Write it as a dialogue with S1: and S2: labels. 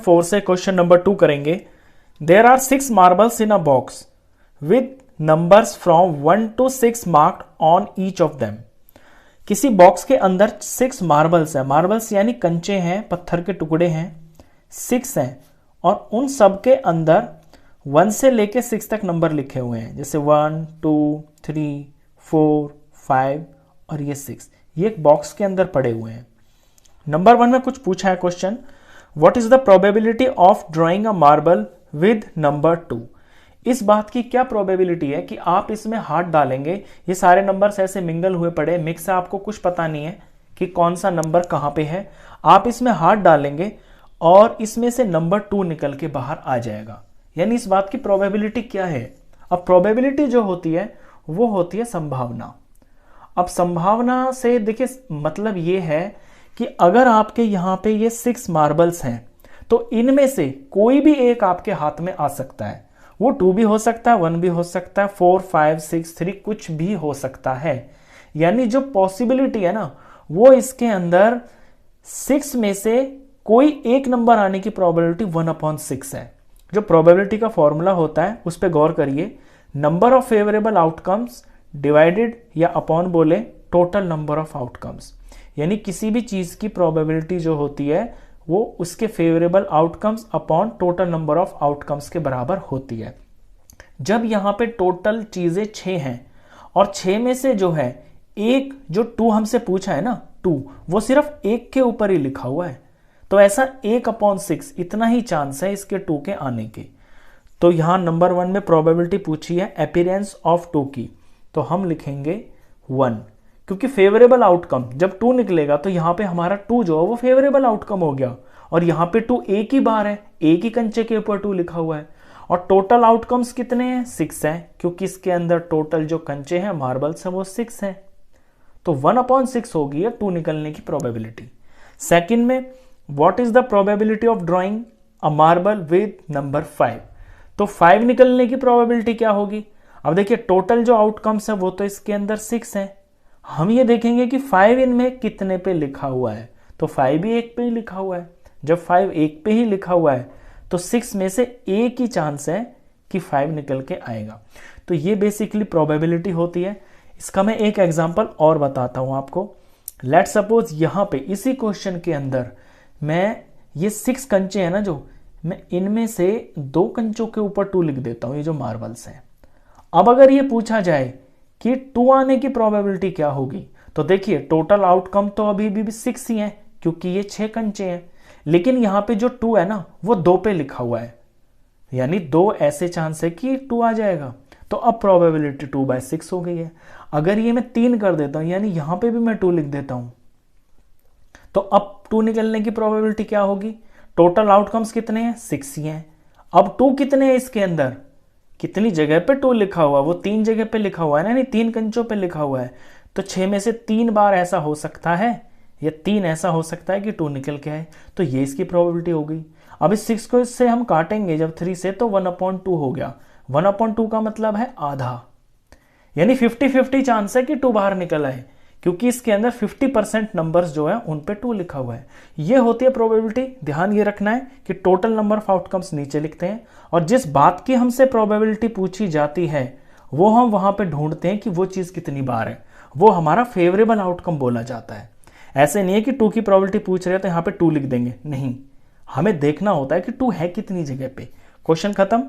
S1: 4 से question number 2 करेंगे। There are 6 marbles in a box with numbers from 1 to 6 marked on each of them. किसी box के अंदर 6 marbles है, marbles यानी कंचे हैं, पत्थर के टुकड़े हैं, 6 हैं और उन सब के अंदर 1 से लेके 6 तक नंबर लिखे हुए हैं, जैसे 1 2 3 4 5 और ये 6। ये एक बॉक्स के अंदर पड़े हुए हैं। नंबर 1 में कुछ पूछा है question, what is the probability of drawing a marble with number 2। इस बात की क्या प्रोबेबिलिटी है कि आप इसमें हाथ डालेंगे, ये सारे नंबर्स ऐसे मिंगल हुए पड़े, मिक्स है, आपको कुछ पता नहीं है कि कौन सा नंबर कहां पे है, आप इसमें हाथ डालेंगे और इसमें से नंबर 2 निकल के बाहर आ जाएगा। यानी इस बात की प्रोबेबिलिटी क्या है। अब प्रोबेबिलिटी जो होती है वो होती है संभावना। अब संभावना से देखिए मतलब ये है कि अगर आपके यहां पे ये 6 मार्बल्स हैं तो इनमें से कोई भी एक आपके हाथ में आ सकता है। वो 2 भी हो सकता है, 1 भी हो सकता है, 4 5 6 3 कुछ भी हो सकता है। यानी जो पॉसिबिलिटी है ना वो इसके अंदर 6 में से कोई एक नंबर आने की प्रोबेबिलिटी 1/6 है। जो प्रोबेबिलिटी का फॉर्मूला होता है उस पर गौर करिए, number of favourable outcomes divided या अपॉन बोले टोटल नंबर ऑफ आउटकम्स। यानी किसी भी चीज की प्रोबेबिलिटी जो होती है वो उसके favourable outcomes upon total number of outcomes के बराबर होती है। जब यहां पे टोटल चीजें 6 हैं और 6 में से जो है एक जो 2 हमसे पूछा है ना 2 वो सिर्फ एक के ऊपर ही लिखा हुआ है, तो ऐसा 1/6 इतना ही चांस है इसके 2 के आने के। तो यहां नंबर 1 में प्रोबेबिलिटी पूछी है अपीयरेंस ऑफ 2 की, तो हम लिखेंगे 1, क्योंकि फेवरेबल आउटकम जब 2 निकलेगा तो यहां पे हमारा 2 जो है वो फेवरेबल आउटकम हो गया और यहां पे 2 एक ही बार है, एक ही कंचे के ऊपर 2 लिखा हुआ है। और टोटल आउटकम्स कितने हैं, 6 हैं, क्योंकि इसके अंदर टोटल जो कंचे हैं मार्बल्स हैं वो 6 हैं। तो 1/6 होगी है 2 निकलने की प्रोबेबिलिटी। सेकंड में what is the probability of drawing a marble with number 5। तो 5 निकलने की प्रोबेबिलिटी क्या होगी। अब देखिए टोटल जो आउटकम्स है वो तो इसके अंदर 6 हैं, हम ये देखेंगे कि 5 इनमें कितने पे लिखा हुआ है, तो 5 भी एक पे ही लिखा हुआ है। जब 5 एक पे ही लिखा हुआ है तो 6 में से एक ही चांस है कि 5 निकल के आएगा। तो ये बेसिकली प्रोबेबिलिटी होती है। इसका मैं एक एग्जांपल और बताता हूं आपको। लेट सपोज यहां पे इसी क्वेश्चन के अंदर मैं ये 6 कंचे हैं ना, जो मैं इनमें से 2 कंचों के ऊपर 2 लिख देता हूं, ये जो मार्बल्स हैं। अब अगर ये पूछा जाए कि 2 आने की प्रोबेबिलिटी क्या होगी, तो देखिए टोटल आउटकम तो अभी भी 6 ही है क्योंकि ये 6 कंचे हैं, लेकिन यहां पे जो 2 है ना वो 2 पे लिखा हुआ है, यानी 2 ऐसे चांस है कि 2 आ जाएगा। तो अब प्रोबेबिलिटी 2/6 हो गई है। अगर ये मैं 3 कर देता हूं, यानी यहां पे भी मैं 2 लिख देता हूं, तो अब 2 निकलने की प्रोबेबिलिटी क्या होगी। टोटल आउटकम्स कितने हैं, 6 ही हैं। अब 2 कितने हैं इसके अंदर, कितनी जगह पे 2 लिखा हुआ, वो 3 जगह पे लिखा हुआ है ना, यानी 3 कंचों पे लिखा हुआ है। तो 6 में से 3 बार ऐसा हो सकता है या 3 ऐसा हो सकता है कि 2 निकल के आए, तो ये इसकी प्रोबेबिलिटी हो गई। अब इस 6 को इससे हम काटेंगे जब 3 से, तो 1/2 हो गया। 1/2 का मतलब है आधा, यानी 50-50 चांस है कि 2 बाहर निकल आए, क्योंकि इसके अंदर 50% नंबर्स जो है उन पे 2 लिखा हुआ है। ये होती है प्रोबेबिलिटी। ध्यान ये रखना है कि टोटल नंबर ऑफ आउटकम्स नीचे लिखते हैं और जिस बात की हमसे प्रोबेबिलिटी पूछी जाती है वो हम वहां पे ढूंढते हैं कि वो चीज कितनी बार है, वो हमारा फेवरेबल आउटकम बोला जाता है। ऐसे नहीं है कि 2 की प्रोबेबिलिटी पूछ रहे हैं तो यहां पे 2 लिख देंगे, नहीं, हमें देखना होता है कि 2 है कितनी जगह पे। क्वेश्चन खत्म।